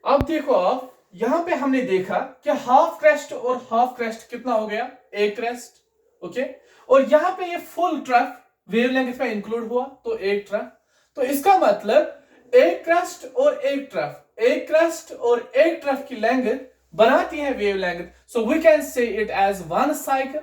अब देखो आप यहां पे हमने देखा कि हाफ क्रेस्ट और हाफ क्रेस्ट कितना हो गया, एक क्रेस्ट, ओके। और यहां पे ये फुल ट्रफ वेवलेंथ में इंक्लूड हुआ तो एक ट्रफ। तो इसका मतलब एक क्रेस्ट और एक ट्रफ, एक क्रेस्ट और एक ट्रफ की लेंथ बनाती है wavelength. So we can say it as one cycle,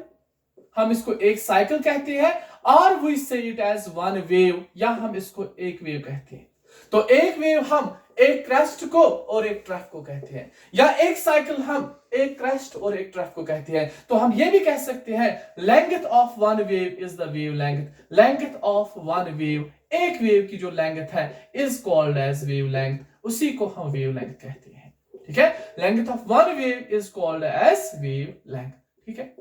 हम इसको एक साइकिल कहते हैं, और वी से इट एज वन वेव, या हम इसको एक वेव कहते हैं। तो एक वेव हम एक क्रेस्ट को और एक ट्रफ को कहते हैं, या एक साइकिल हम एक क्रेस्ट और एक ट्रफ को कहते हैं। तो हम ये भी कह सकते हैं length of one wave is the wavelength, length of one wave, एक वेव की जो लेंथ है is called as wavelength, उसी को हम वेव लेंथ कहते हैं। ठीक है, length of one wave is called as wavelength. ठीक है,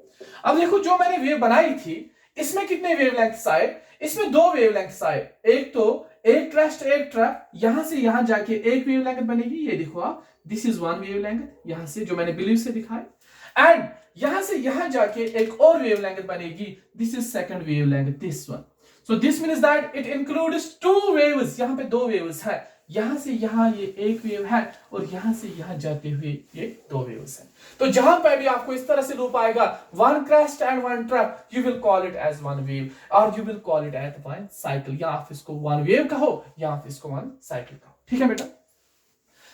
अब देखो जो मैंने वेव बनाई थी इसमें कितने वेवलेंथ्स आए, इसमें दो वेवलेंथ्स आए। एक तो एक क्रेस्ट एक ट्रफ, यहां से यहां जाके एक वेवलेंथ बनेगी, ये देखो आप, दिस इज वन वेवलेंथ, यहां से जो मैंने बिलीव से दिखाया। एंड यहां से यहां जाके एक और वेवलेंथ बनेगी, this is second wavelength, this one. So this means that it includes two waves, यहां पे दो वेव्स है, यहां से यहां ये एक वेव है और यहां से यहां जाते हुए ये दो वेव्स हैं। तो जहां पर भी आपको इस तरह से लूप आएगा one crest and one trough, you will call it as one wave और you will call it as one cycle, या आप इसको वन वेव कहो या आप इसको वन साइकिल कहो। ठीक है बेटा।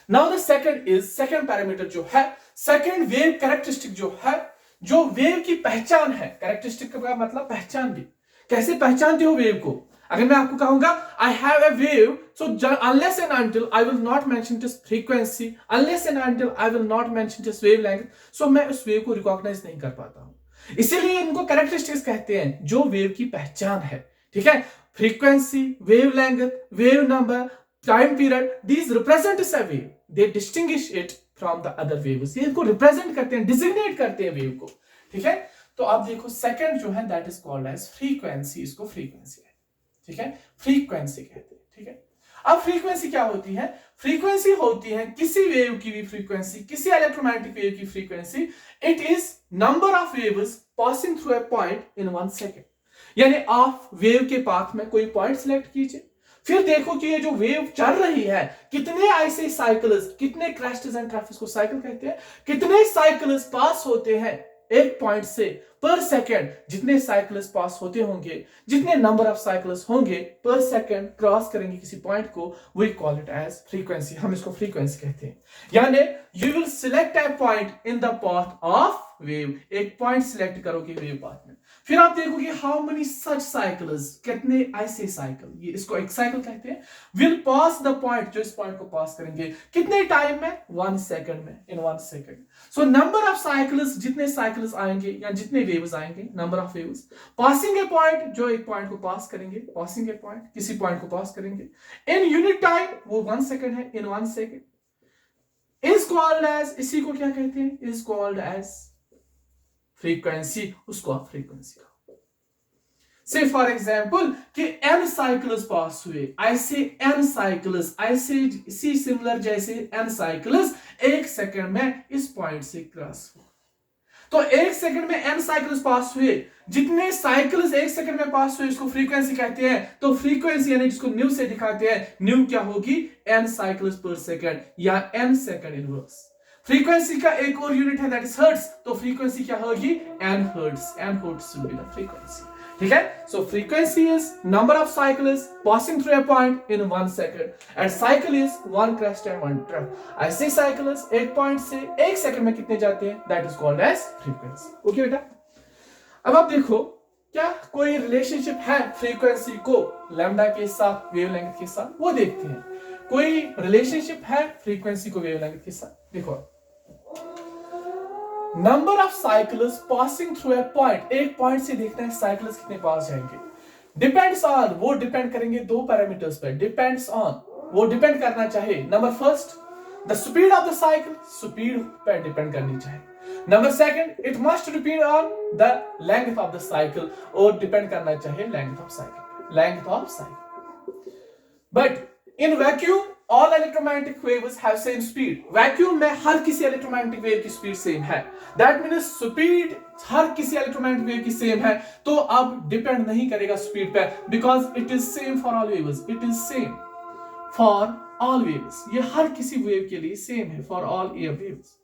Now the second is, second parameter जो है, सेकंड वेव कैरेक्टरिस्टिक जो है, जो वेव की पहचान है, कैरेक्टरिस्टिक का मतलब पहचान भी, कैसे पहचानते हो वेव को। अगर मैं आपको कहूंगा I have a wave, so unless and until I will not mention this frequency, unless and until I will not mention this wavelength, so मैं उस वेव को रिकॉग्नाइज नहीं कर पाता हूं। इसीलिए इनको कैरेक्टरिस्टिक्स कहते हैं, जो वेव की पहचान है। ठीक है, frequency, wavelength, wave number, time period, these represent a wave, they distinguish it from the other waves, ये इनको रिप्रेजेंट करते हैं, डिजिग्नेट करते हैं वेव को। ठीक है, तो आप देखो सेकंड जो है that is called as frequency, इसको फ्रीक्वेंसी है। ठीक है, फ्रीक्वेंसी कहते हैं। ठीक है, अब फ्रीक्वेंसी क्या होती है, फ्रीक्वेंसी होती है किसी वेव की भी फ्रीक्वेंसी, किसी इलेक्ट्रोमैग्नेटिक वेव की frequency, it is number of waves passing through a point in 1 second. यानी आप वेव के पाथ में कोई पॉइंट सिलेक्ट कीजिए, फिर देखो कि ये जो वेव चल रही है कितने ऐसे साइकिल्स, कितने क्रेस्ट्स एंड ट्रफ्स को साइकिल कहते हैं, कितने साइकिल्स पास होते हैं एक पॉइंट से पर सेकंड, जितने साइकिल्स पास होते होंगे, जितने नंबर ऑफ साइकिल्स होंगे पर सेकंड क्रॉस करेंगे किसी पॉइंट को, we call it as frequency, हम इसको फ्रीक्वेंसी कहते हैं। यानी you will select a point in the path of wave, एक पॉइंट सिलेक्ट करोगे वेव पाथ में, फिर आप देखोगे हाउ मेनी सच साइकिल्स, कितने ऐसे साइकिल, ये इसको एक साइकिल कहते हैं, विल पास द पॉइंट, जो इस पॉइंट को पास करेंगे कितने टाइम में, 1 सेकंड में, इन 1 second. So number of cycles, जितने साइकिल्स आएंगे या जितने वेव्स आएंगे, number of waves passing A point, जो एक पॉइंट को पास करेंगे, पासिंग ए पॉइंट, किसी पॉइंट को पास करेंगे, इन यूनिट टाइम, वो 1 सेकंड है, इन 1 सेकंड इज कॉल्ड एज, इसी को क्या कहते हैं, इज कॉल्ड एज फ्रीक्वेंसी, उसको आप फ्रीक्वेंसी कहो। से फॉर एग्जाम्पल कि n साइकिल्स पास हुए, ऐसे n साइकिल्स, ऐसे इसी सिमिलर जैसे n साइकिल्स एक सेकंड में इस पॉइंट से क्रॉस हुए। तो एक सेकंड में n साइकिल्स पास हुए, जितने साइकिल्स एक सेकंड में पास हुए इसको फ्रीक्वेंसी कहते हैं। तो फ्रीक्वेंसी यानी जिसको न्यू से दिखाते हैं, न्यू क्या होगी, n साइकिल्स पर सेकंड या n सेकंड इनवर्स। फ्रीक्वेंसी का एक और यूनिट है दैट इज हर्ट्ज, तो फ्रीक्वेंसी क्या होगी, n hertz, n hertz will be the frequency. ठीक है, so frequency is number of cycles passing through a point in 1 second, and cycle is 1 crest and 1 trough. ऐसे cycles एक point से एक second में कितने जाते हैं, that is called as frequency. Okay बेटा, अब आप देखो क्या कोई रिलेशनशिप है फ्रीक्वेंसी को लैम्डा के साथ, वेवलेंथ के साथ, वो देखते हैं। कोई रिलेशनशिप है फ्रीक्वेंसी को वेवलेंथ के साथ, देखो number of cycles passing through a point, एक पॉइंट से देखते हैं साइकिल्स कितने पास जाएंगे, डिपेंड्स ऑन, वो डिपेंड करेंगे दो पैरामीटर्स पर, डिपेंड्स ऑन, वो डिपेंड करना चाहिए, number first the speed of the cycle, speed पर डिपेंड करनी चाहिए, number second it must depend on the length of the cycle, और डिपेंड करना चाहिए length of cycle, length of cycle. But in vacuum all electromagnetic waves have same speed, vacuum में हर किसी electromagnetic wave की speed same है, that means speed हर किसी electromagnetic wave की same है, तो अब डिपेंड नहीं करेगा स्पीड पे, because it is same for all waves, it is same for all waves, ये हर किसी वेव के लिए सेम है फॉर ऑल एयर वेव्स।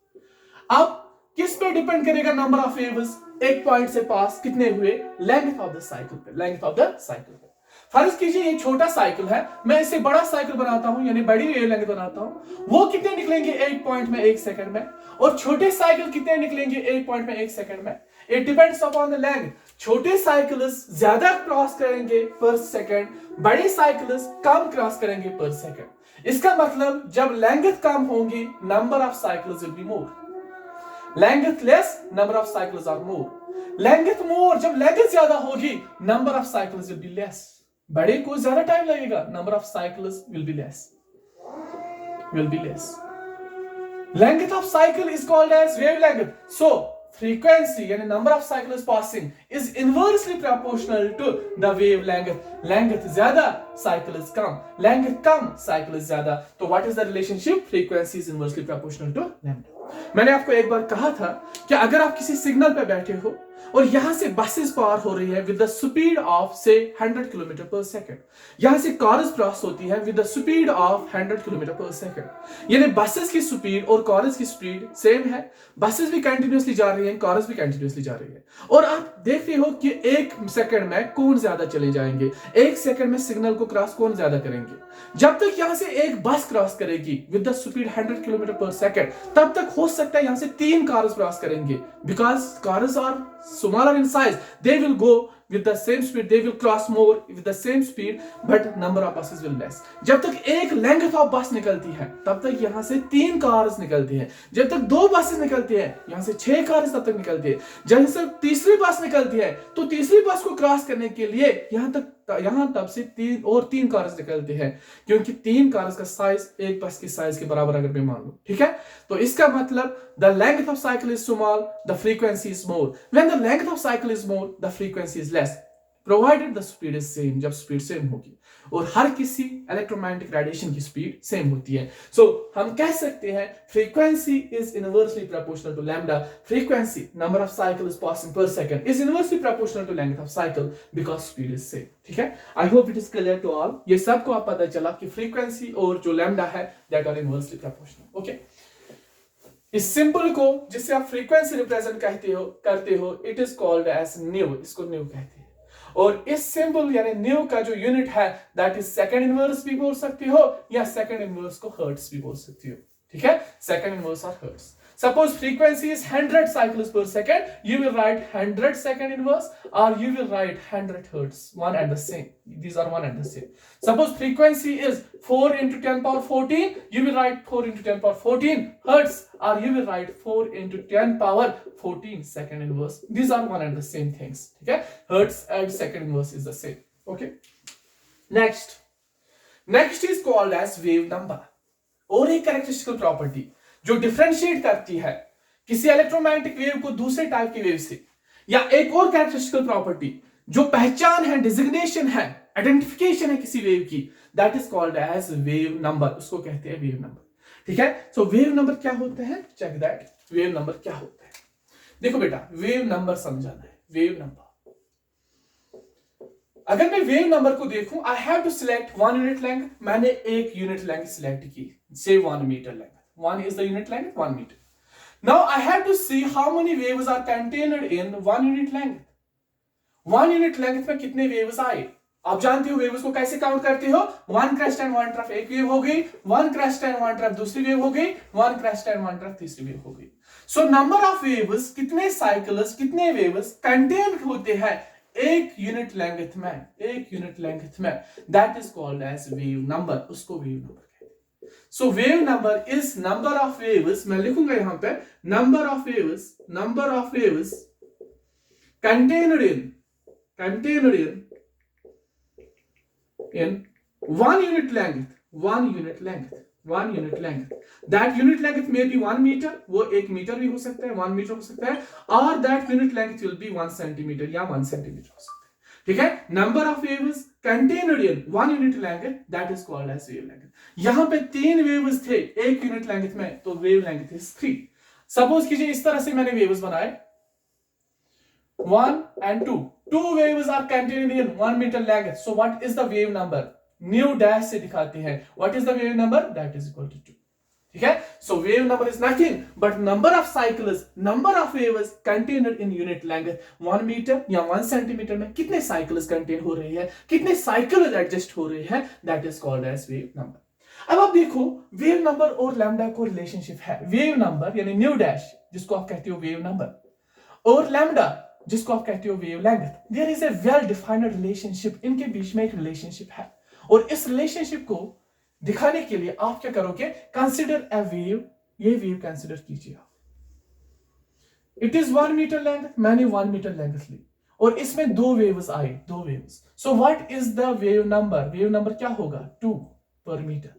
अब किस पे डिपेंड करेगा नंबर ऑफ वेव्स? एक पॉइंट से पास कितने हुए? लेंथ ऑफ द साइकिल पे, लेंथ ऑफ द साइकिल पे। फर्ज कीजिए ये छोटा साइकिल है, मैं इसे बड़ा साइकिल बनाता हूं, यानी बड़ी वेवलेंथ बनाता हूं। वो कितने निकलेंगे एक पॉइंट में 1 सेकंड में, और छोटे साइकिल कितने निकलेंगे एक पॉइंट में 1 सेकंड में? It depends upon the length. छोटे साइकिल्स ज्यादा क्रॉस करेंगे पर सेकंड, बड़े साइकिल्स कम क्रॉस करेंगे पर सेकंड। इसका मतलब जब लेंथ कम होगी, number of cycles will be more. Length less, number of cycles are more. Length more, जब लेंथ ज्यादा होगी, number of cycles will be less. बड़े को ज्यादा टाइम लगेगा, number of cycles will be less, will be less. Length of cycle is called as wavelength. So frequency यानी number of cycles passing is inversely proportional to the wavelength. Length ज्यादा, cycles कम, length कम, cycles ज्यादा। तो what is the relationship? Frequency is inversely proportional to length. मैंने आपको एक बार कहा था कि अगर आप किसी सिग्नल पे बैठे हो और यहां से बसेस पार हो रही है विद द स्पीड ऑफ से 100 किलोमीटर पर सेकंड, यहां से कार्स क्रॉस होती है with the speed of 100 kilometre पर सेकंड, यानी बसेस की स्पीड और कार्स की स्पीड सेम है। बसेस भी कंटिन्यूअसली जा रही हैं, कार्स भी कंटिन्यूअसली जा रही है, और आप देख रहे हो कि एक सेकंड में कौन ज्यादा चले जाएंगे, एक सेकंड में सिग्नल को क्रॉस कौन ज्यादा करेंगे। जब तक यहां से एक बस क्रॉस करेगी विद द स्पीड 100 किलोमीटर पर सेकंड, तब तक हो सकता है यहां से 3 कार्स क्रॉस करेंगे, because cars are smaller in size, they will go with the same speed, they will cross more with the same speed, but number of buses will less. जब तक एक लेंथ ऑफ बस निकलती है तब तक यहां से 3 कार्स निकलती हैं, जब तक 2 बसेस निकलती हैं यहां से 6 कार्स तब तक निकलती है, जब से तीसरी बस निकलती है तो तीसरी बस को क्रॉस करने के लिए यहां तब से 3 कार्स निकलते हैं, क्योंकि 3 कार्स का साइज एक बस की साइज के बराबर अगर मैं मान लूं, ठीक है। तो इसका मतलब the length of cycle is small, the frequency is more. When the length of cycle is more, the frequency is less, provided the speed is same, जब स्पीड सेम होगी, और हर किसी इलेक्ट्रोमैग्नेटिक रेडिएशन की स्पीड सेम होती है। So हम कह सकते हैं frequency is inversely proportional to lambda. Frequency, number of cycles passing per second, is inversely proportional to length of cycle because speed is same, ठीक है। I hope it is clear to all. ये सबको आप पता चला कि frequency और जो लैम्डा है that are inversely proportional, okay. इस सिंबल को जिससे आप फ्रीक्वेंसी रिप्रेजेंट करते हो it is called as nu, इसको न्यू कहते हैं। और इस सिंबल यानी न्यू का जो यूनिट है दैट इज सेकंड इनवर्स भी बोल सकते हो, या सेकंड इनवर्स को हर्ट्ज भी बोल सकते हो, ठीक है। सेकंड इनवर्स और hertz. Suppose frequency is 100 cycles per second, you will write 100 second inverse, or you will write 100 hertz, one and the same. These are one and the same. Suppose frequency is 4 into 10 power 14, you will write 4 into 10 power 14 hertz, or you will write 4 into 10 power 14 second inverse. These are one and the same things. Okay? Hertz and second inverse is the same. Okay? Next is called as wave number. और एक characteristical property जो differentiate करती है किसी electromagnetic wave को दूसरे type की wave से, या एक और कैरेक्टरिस्टिकल प्रॉपर्टी जो पहचान है, डिजिग्नेशन है, आइडेंटिफिकेशन है किसी वेव की, that is called as wave number, उसको कहते हैं वेव नंबर, ठीक है। सो वेव नंबर क्या होते हैं, चेक दैट। वेव नंबर क्या होता है, देखो बेटा, वेव नंबर समझाना है। वेव नंबर, अगर मैं वेव नंबर को देखूं, I have to select 1 unit length. मैंने एक यूनिट लेंथ सिलेक्ट की, say 1 metre length, 1 is the unit length, 1 meter. Now I have to see how many waves are contained in 1 unit length. 1 unit length में कितने waves आए? आप जानते हो waves को कैसे काउंट करते हो? 1 crest and 1 trough एक वेव हो गई, 1 crest and 1 trough दूसरी वेव हो गई, 1 crest and 1 trough तीसरी वेव हो गई। So number of waves, कितने cycles, कितने waves contained होते हैं एक यूनिट लेंथ में, एक यूनिट लेंथ में, that is called as wave number, उसको wave number। So wave number is number of waves, मैं लिखूंगा यहां पे number of waves contained in 1 unit length, 1 unit length, 1 unit length. That unit length may be 1 meter, वो 1 metre भी हो सकता है, 1 मीटर हो सकता है, or that unit length will be 1 centimeter या 1 centimeter हो सकता है, ठीक है। Number of waves contained in 1 unit length, that is called as wavelength. यहां पे 3 वेव्स थे एक यूनिट लेंथ में, तो वेव लेंथ इज 3। सपोज कीजिए इस तरह से मैंने वेव्स बनाए 1 and 2 waves are contained in 1 metre length, so what is the wave number? Nu dash से दिखाते हैं। What is the wave number? That is equal to 2। ठीक है, so wave number is nothing but number of cycles, number of waves contained in unit length. 1 metre या 1 centimetre में कितने cycles contain हो रहे हैं, कितने साइकिल्स एडजस्ट हो रहे हैं, that is called as wave number. अब आप देखो वेव नंबर और लैम्डा को रिलेशनशिप है। वेव नंबर यानी न्यू डैश जिसको आप कहते हो वेव नंबर, और लैम्डा जिसको आप कहते हो wavelength, there is a well defined relationship. इनके बीच में एक रिलेशनशिप है, और इस रिलेशनशिप को दिखाने के लिए आप क्या करोगे? कंसिडर अ वेव, ये वेव कंसिडर कीजिए आप। इट इज 1 मीटर लेंथ, मैंने 1 मीटर लेंथ ली और इसमें दो वेव्स आई, दो waves. So what is the wave number? Wave number क्या होगा? 2 पर मीटर,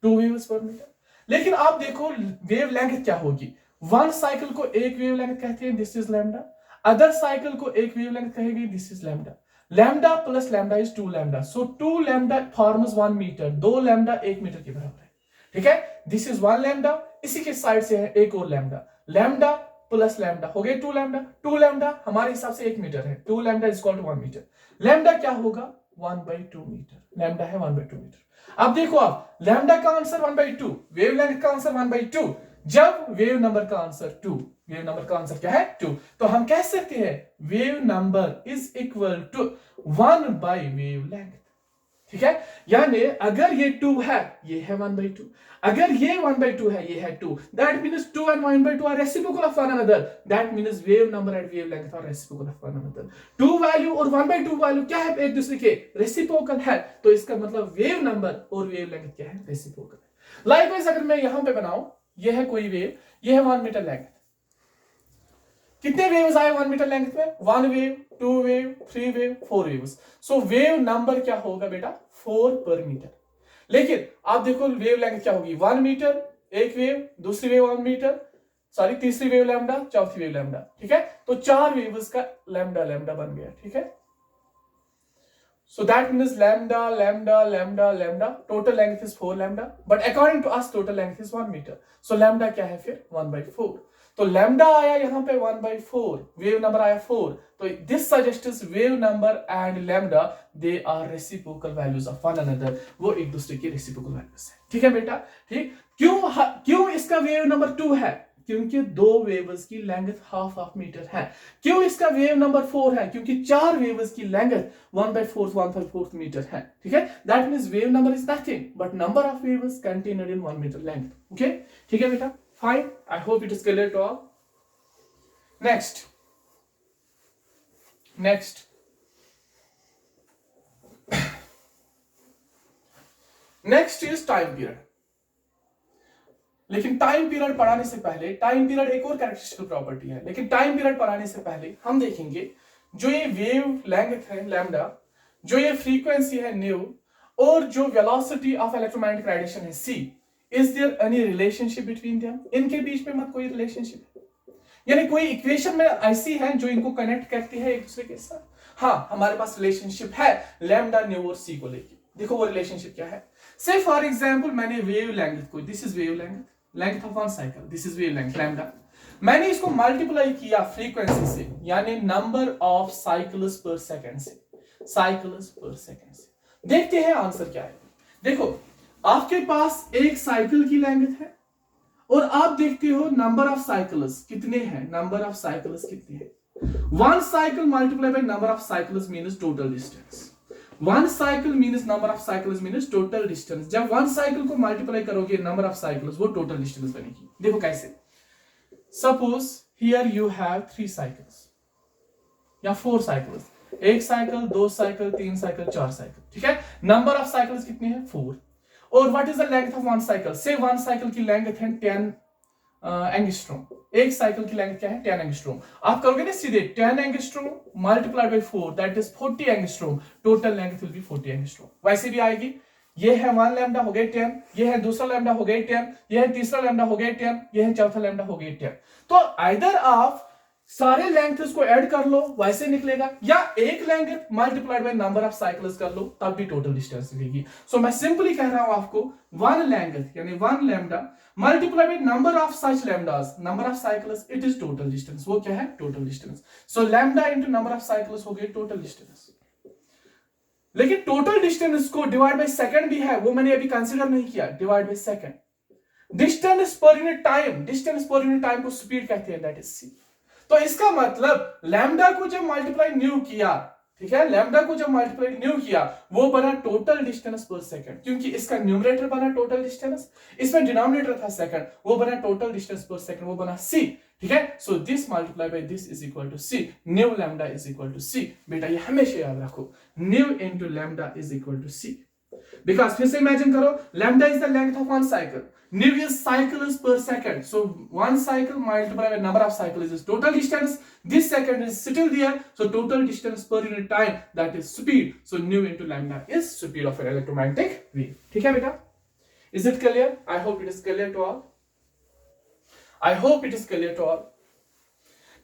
2 वेव्स पर मीटर। लेकिन आप देखो वेव लेंथ क्या होगी? वन साइकिल को एक वेव लेंथ कहते हैं, this is lambda. Other cycle को एक वेव लेंथ कहेगी, this is lambda. Lambda plus lambda is 2 lambda, so 2 lambda forms 1 metre, 2 lambda 1 metre के बराबर है। ठीक है, दिस इज 1 लैम्डा, इसी के साइड से है एक और लैम्डा, लैम्डा प्लस लैम्डा हो गए 2 लैम्डा। 2 लैम्डा हमारे हिसाब से 1 मीटर है, 2 lambda is equal to 1 metre. Lambda क्या होगा? 1/2 मीटर, लैम्डा है 1/2 मीटर। अब देखो आप, लैम्डा का आंसर 1/2, वेवलेंथ का आंसर 1/2, जब वेव नंबर का आंसर 2, वेव नंबर का आंसर क्या है? 2, तो हम कह सकते हैं wave number is equal to 1 by wavelength. ठीक है, यानी अगर ये 2 है, ये है 1/2, अगर ये 1/2 है, ये है 2, that means 2 and 1/2 are reciprocal of one another, that means wave number and wavelength are reciprocal of one another. 2 value और 1/2 वैल्यू क्या है? एक दूसरे के रेसिप्रोकल है, तो इसका मतलब वेव नंबर और वेव लेंथ क्या है? रेसिप्रोकल है। लाइकवाइज अगर मैं यहां पे बनाऊं, ये है कोई वेव, ये है 1 मीटर लेंथ। कितने वेव्स आए 1 मीटर लेंथ में? 1 वेव, 2 वेव, 3 वेव, 4 वेव्स। सो वेव नंबर क्या होगा बेटा? 4 पर मीटर। लेकिन आप देखो वेव लेंथ क्या होगी? 1 मीटर एक वेव, दूसरी वेव 1 मीटर, सॉरी तीसरी वेव लैम्डा, चौथी वेव लैम्डा। ठीक है, तो 4 वेव्स का लैम्डा लैम्डा बन गया। ठीक है, so that means lambda lambda lambda lambda, total length is 4 lambda, but according to us total length is 1 meter, so lambda क्या है फिर? 1/4। तो lambda आया यहाँ पे 1/4, वेव नंबर आया 4, तो this suggests wave number and lambda they are reciprocal values of one another, वो एक दूसरे के reciprocal values है। ठीक है बेटा, ठीक। क्यों इसका वेव नंबर 2 है? क्योंकि दो वेव्स की लेंथ हाफ हाफ मीटर है। क्यों इसका वेव नंबर 4 है? क्योंकि 4 वेव्स की लेंथ 1/4 मीटर है। ठीक है, that means wave number is nothing but number of waves contained in 1 metre length. Okay, ठीक है बेटा, fine, I hope it is clear to all. Next is time period. लेकिन टाइम पीरियड पढ़ाने से पहले, टाइम पीरियड एक और characteristic property है, लेकिन टाइम पीरियड पढ़ाने से पहले हम देखेंगे जो ये वेव लेंथ है लैम्डा, जो ये फ्रीक्वेंसी है न्यू, और जो वेलोसिटी ऑफ इलेक्ट्रोमैग्नेटिक रेडिएशन है C, is there any relationship between them? इनके बीच में मत कोई रिलेशनशिप है, यानी कोई इक्वेशन में ऐसी है जो इनको कनेक्ट करती है एक दूसरे के साथ? हाँ, हमारे पास रिलेशनशिप है लैम्डा न्यू और सी को लेके। देखो वो रिलेशनशिप क्या है। से फॉर एग्जांपल मैंने वेव लेंथ को, this is wave length of one cycle, this is wave length lambda, मैंने इसको मल्टीप्लाई किया फ्रीक्वेंसी से, यानी number of cycles per second से, साइकिल्स पर सेकंड से। देखते हैं आंसर क्या है। देखो आपके पास एक साइकिल की लेंथ है और आप देखते हो नंबर ऑफ साइकिल्स कितने हैं, नंबर ऑफ साइकिल्स कितने हैं। One cycle multiply by number of cycles means total distance. One cycle means number of cycles means total distance. जब वन साइकिल को मल्टीप्लाई करोगे नंबर ऑफ साइकिल्स, वो total distance बनेगी। देखो कैसे, suppose here you have 3 cycles या 4 cycles, एक cycle, 2 cycle, 3 cycle, 4 cycle. ठीक है, नंबर ऑफ साइकिल्स कितने हैं? 4। और what is the length of one cycle? से वन साइकिल की लेंथ है 10 एंगस्ट्रॉम, एक साइकिल की लेंथ क्या है? 10 एंगस्ट्रॉम। आप करोगे ना सीधे 10 angstrom multiplied by 4, that is 40 angstrom, total length will be 40 angstrom. वैसे भी आएगी, ये है 1 लैम्डा हो गए 10, ये है दूसरा लैम्डा हो गए 10, ये है तीसरा लैम्डा हो गए 10, ये है चौथा लैम्डा हो गए 10। तो आइदर आप सारे लेंथ्स को ऐड कर लो वैसे निकलेगा, या एक length multiplied by number of cycles कर लो तब भी टोटल डिस्टेंस मिलेगी। सो मैं सिंपली कह रहा हूं आपको 1 लेंथ यानी 1 lambda multiply by number of such lambdas, number of cycles, it is total distance. वो क्या है? Total distance. So lambda into number of cycles हो गई टोटल डिस्टेंस। लेकिन टोटल डिस्टेंस को डिवाइड बाय सेकंड भी है, वो मैंने अभी कंसीडर नहीं किया, divide by second. Distance per unit time, distance per unit time को स्पीड कहते हैं, दैट इज सी। तो इसका मतलब लैम्डा को जब मल्टीप्लाई न्यू किया, ठीक है, लैम्डा को जब मल्टीप्लाई न्यू किया वो बना टोटल डिस्टेंस पर सेकंड, क्योंकि इसका न्यूमरेटर बना टोटल डिस्टेंस, इसमें डिनोमिनेटर था सेकंड, वो बना टोटल डिस्टेंस पर सेकंड, वो बना सी, ठीक है। So this multiply by this is equal to C, nu lambda is equal to C. बेटा ये हमेशा याद रखो, nu into lambda is equal to C, because फिर से इमेजिन करो, lambda is the length of one cycle, nu is cycles per second, so one cycle multiplied by number of cycles is total distance, this second is still there, so total distance per unit time, that is speed, so nu into lambda is speed of an electromagnetic wave, ठीक है बेटा? Is it clear? I hope it is clear to all. I hope it is clear to all.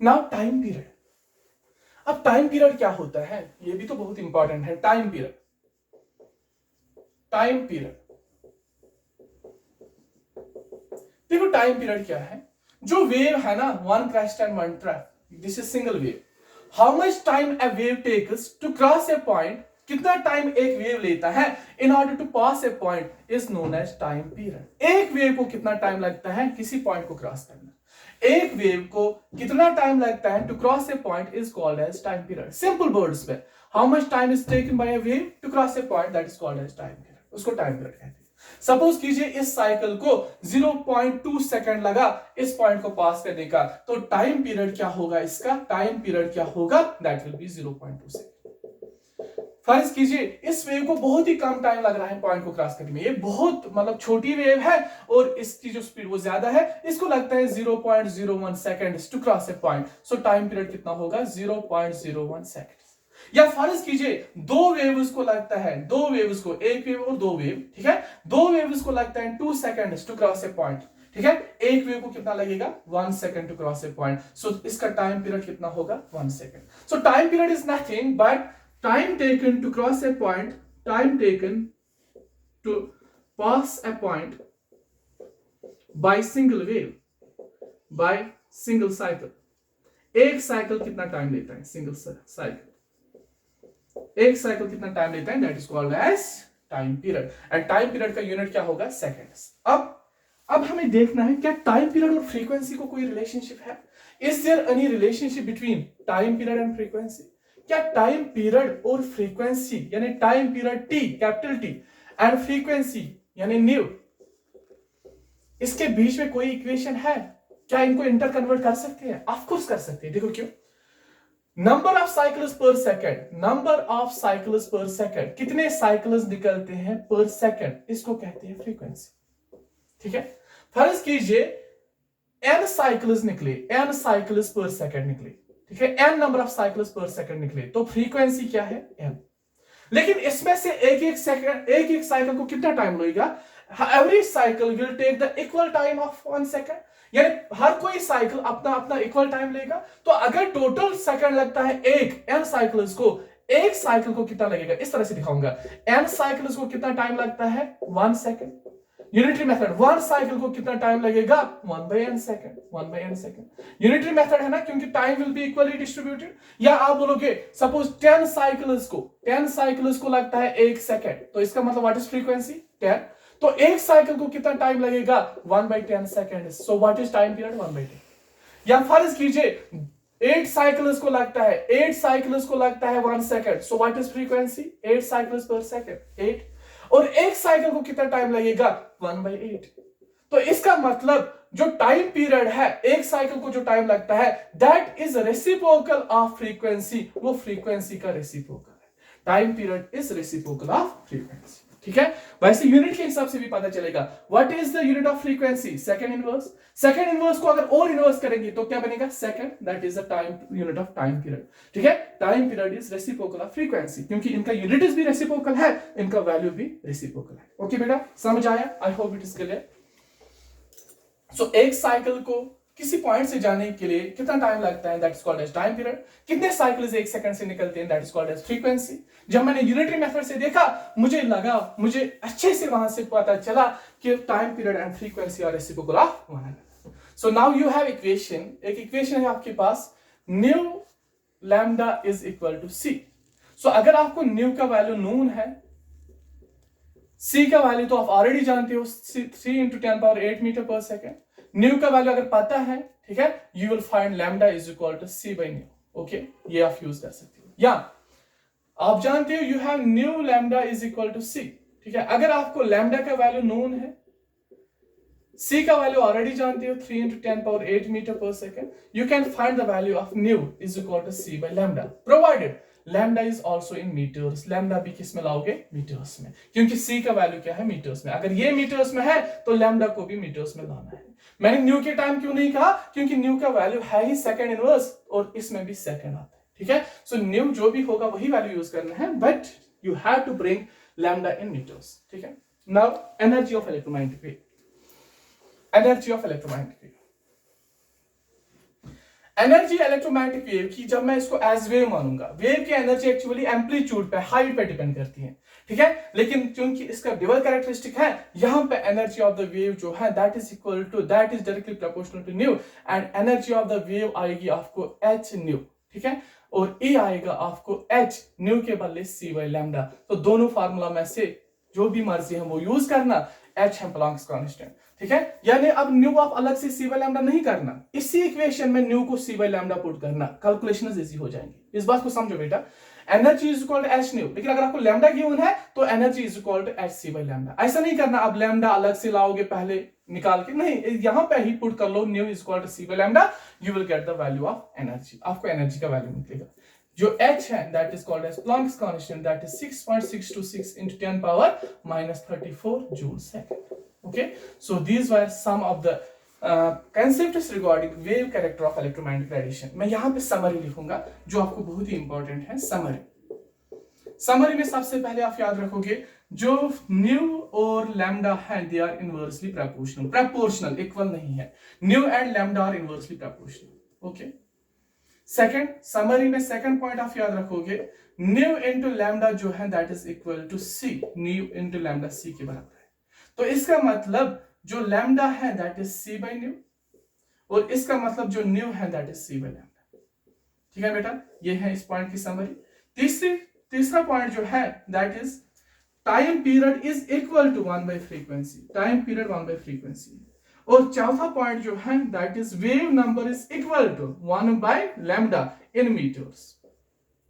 Now time period. अब time period क्या होता है, ये भी तो बहुत इंपॉर्टेंट है। टाइम पीरियड, टाइम पीरियड, देखो टाइम पीरियड क्या है, जो वेव है ना, one crest and one trough, this is single wave, how much time a wave takes to cross a point, कितना टाइम एक वेव लेता है in order to pass a point is known as time period. एक wave को कितना time लगता है किसी पॉइंट को क्रॉस करना, एक वेव को कितना टाइम लगता है to cross a point is called as time period. Simple words में, how much time is taken by a wave to cross a point, that is called as time period, उसको time period कहते हैं। Suppose कीजिए इस cycle को 0.2 second लगा इस point को पास करने का, तो टाइम पीरियड क्या होगा, इसका टाइम पीरियड क्या होगा, दैट विल बी 0.2 सेकंड। फर्ज कीजिए इस वेव को बहुत ही कम टाइम लग रहा है पॉइंट को क्रॉस करने में, ये बहुत मतलब छोटी वेव है और इसकी जो स्पीड वो ज्यादा है, इसको लगता है 0.01 seconds to cross a point, so time period कितना होगा, 0.01 सेकंड। या फर्ज कीजिए दो वेव्स को लगता है, दो वेव्स को, एक वेव और दो वेव, ठीक है, दो वेव्स को लगता है 2 seconds to cross a point, ठीक है, एक वेव को कितना लगेगा 1 second to cross a point, so इसका टाइम पीरियड कितना होगा 1 second. So time period is nothing but time taken to cross a point, time taken to pass a point by single wave, by single cycle. एक cycle कितना time लेता है, single cycle, एक cycle कितना time लेता है, that is called as time period, and time period का unit क्या होगा, सेकंड्स। अब हमें देखना है क्या टाइम पीरियड और फ्रीक्वेंसी को कोई रिलेशनशिप है, is there any relationship between time period and frequency. क्या टाइम पीरियड और फ्रीक्वेंसी यानी time period T, capital T, and frequency यानी न्यू, इसके बीच में कोई इक्वेशन है, क्या इनको इंटर कन्वर्ट कर सकते हैं, ऑफ कोर्स कर सकते हैं। देखो क्यों, number of cycles per second, number of cycles per second, कितने साइकिल्स निकलते हैं पर सेकंड, इसको कहते हैं फ्रीक्वेंसी, ठीक है। फर्ज कीजिए n साइकिल्स निकले, n साइकिल्स पर सेकंड निकले, ठीक है, n number of cycles per second निकले, तो फ्रीक्वेंसी क्या है, n। लेकिन इसमें से एक एक सेकंड, एक एक साइकिल को कितना टाइम लगेगा, every cycle will take the equal time of 1 second, यानी हर कोई साइकिल अपना अपना इक्वल टाइम लेगा। तो अगर टोटल सेकंड लगता है एक n साइकिल्स को, एक साइकिल को कितना लगेगा, इस तरह से दिखाऊंगा, n साइकिल्स को कितना टाइम लगता है 1 सेकंड, यूनिटरी मेथड, 1 साइकिल को कितना टाइम लगेगा 1/n second, 1/n second, unitary method है ना, क्योंकि time will be equally distributed. या आप बोलोगे सपोज 10 साइकिल्स को लगता है 1 सेकंड, तो इसका मतलब व्हाट इज फ्रीक्वेंसी 10, तो एक साइकिल को कितना टाइम लगेगा 1/10 second, so what is time period 1/10। या फर्ज कीजिए 8 साइकिल्स को लगता है, 8 साइकिल्स को लगता है 1 second, so what is frequency 8 cycles per second, 8, और एक साइकिल को कितना टाइम लगेगा 1/8। तो इसका मतलब जो टाइम पीरियड है, एक साइकिल को जो टाइम लगता है, that is reciprocal of frequency, वो फ्रीक्वेंसी का रेसिप्रोकल है, time period is reciprocal of frequency, ठीक है। वैसे यूनिट के हिसाब से भी पता चलेगा, what is the unit of frequency, second inverse, second inverse को अगर और इनवर्स करेंगे तो क्या बनेगा second, that is the time unit of time period, ठीक है। Time period is reciprocal of frequency, क्योंकि इनका यूनिट भी रेसिप्रोकल है, इनका वैल्यू भी रेसिप्रोकल है। ओके बेटा, समझ आया, I hope it is clear. So एक साइकिल को किसी पॉइंट से जाने के लिए कितना टाइम लगता है, that is called as time period. कितने साइकिल्स एक सेकंड से निकलते हैं, that is called as frequency. जब मैंने यूनिटरी मेथड से देखा, मुझे अच्छे से वहां से पता चला कि time period and frequency are reciprocal of one another. So now you have equation, एक इक्वेशन है आपके पास, nu lambda is equal to C. So अगर आपको न्यू का वैल्यू नोन है, सी का वैल्यू तो आप ऑलरेडी जानते हो 3 इंटू 10⁸ मीटर पर सेकेंड, न्यू का वैल्यू अगर पता है, ठीक है, you will find lambda is equal to C by nu. Okay, ये आप यूज कर सकते हो। या आप जानते हो you have nu lambda is equal to C, ठीक है, अगर आपको लैम्डा का वैल्यू नोन है, सी का वैल्यू ऑलरेडी जानते हो 3 इंटू 10⁸ मीटर पर second, you can find the value of nu is equal to C by lambda, provided lambda is also in metres. Lambda भी किस में लाओगे? मीटर्स में, क्योंकि सी का वैल्यू क्या है? मीटर्स में। अगर ये मीटर्स में है तो लैम्डा को भी मीटर्स में लाना है। मैंने न्यू के टाइम क्यों नहीं कहा? क्योंकि न्यू का वैल्यू है ही सेकंड इनवर्स और इसमें भी सेकंड आता है, ठीक है। सो न्यू जो भी होगा वही वैल्यू यूज करना है, but you have to bring lambda in metres, ठीक है। Now energy of electromagnetic wave, energy of electromagnetic wave, energy electromagnetic wave की जब मैं इसको एज वेव मानूंगा, वेव की एनर्जी एक्चुअली एम्पलीट्यूड पे, हाइट पे डिपेंड करती है, ठीक है, लेकिन क्योंकि इसका डबल कैरेक्टरिस्टिक है, यहां पे एनर्जी ऑफ द वेव जो है that is equal to, that is directly proportional to nu, and energy of the wave आएगी आपको एच न्यू, ठीक है, और ए आएगा आपको एच न्यू के बदले सी बाई लैम्डा। तो दोनों फार्मूला में से जो भी मर्जी है वो यूज करना, एच है प्लैंक्स कांस्टेंट, ठीक है। यानी अब न्यू आप अलग से सी बाई लैम्डा नहीं करना, इसी इक्वेशन में न्यू को सी बाई लैम्डा पुट करना, कैलकुलेशंस इजी हो जाएंगी। इस बात को समझो बेटा, energy is equal to h nu, लेकिन अगर आपको लैम्डा गिवन है तो energy is equal to h c by lambda. ऐसा नहीं करना अब लैम्डा अलग से लाओगे पहले निकाल के, नहीं, यहां पे ही पुट कर लो nu is equal to C by lambda, you will get the value of energy, आपको एनर्जी का वैल्यू निकलेगा। जो h है that is called as Planck's constant, that is 6.626 into 10⁻⁻34 joule second. Okay, so these were some of the concepts regarding wave character of electromagnetic radiation। मैं यहाँ पे summary लिखूंगा जो आपको बहुत ही इंपॉर्टेंट है। समरी में सबसे पहले आप याद रखोगे जो न्यू और लैम्डा है they are inversely proportional, equal नहीं है। Nu and lambda are inversely proportional. Okay, second summary में सेकंड पॉइंट आप याद रखोगे न्यू इनटू लैम्डा जो है that is equal to C, nu into lambda C के बराबर है। तो इसका मतलब जो लैम्डा है that is C by nu, और इसका मतलब जो न्यू है that is C by lambda, ठीक है बेटा, ये है इस पॉइंट की समरी। तीसरा पॉइंट जो है that is time period is equal to 1 by frequency, time period 1 by frequency. और चौथा पॉइंट जो है that is wave number is equal to 1 by lambda in metres.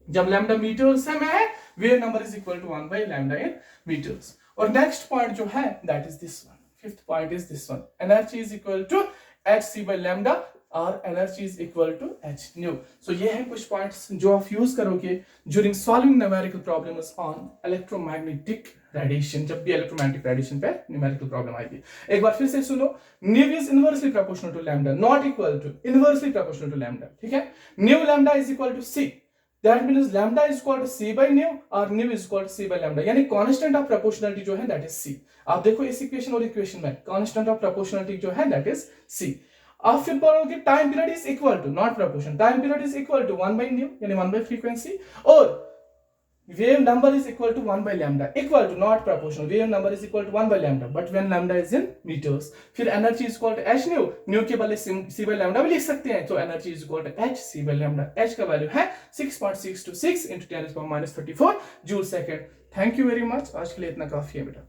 जब लैम्डा मीटर्स में है, wave number is equal to 1 by lambda in metres. और next point जो है that is this one, fifth point is this one, energy is equal to h c by lambda और energy is equal to h nu. So ये है कुछ points जो आप use करोगे during solving numerical problems on electromagnetic radiation. जब भी electromagnetic radiation पे न्यूमेरिकल प्रॉब्लम आएगी, एक बार फिर से सुनो, nu is inversely proportional to lambda, not equal to, inversely proportional to lambda, ठीक है। Nu lambda is equal to c, that means lambda is equal to c by nu और nu is equal to c by lambda, यानी constant of proportionality जो है that is c। आप देखो इस equation और इक्वेशन में कांस्टेंट ऑफ प्रोपोर्शनलिटी जो है दैट इज c। आप फिर बोलोगे time period is equal to, not proportion, time period is equal to 1 by nu यानी 1 by फ्रीक्वेंसी, और wave number is equal to 1 by lambda, equal to not proportional, wave number is equal to 1 by lambda, but when lambda is in meters. फिर energy is equal to h nu, nu के बदले c by lambda भी लिख सकते हैं, तो energy is equal to h c by lambda। h का value है 6.626 into 10⁻⁻34 joule second. Thank you very much, आज के लिए इतना काफी है बेटा।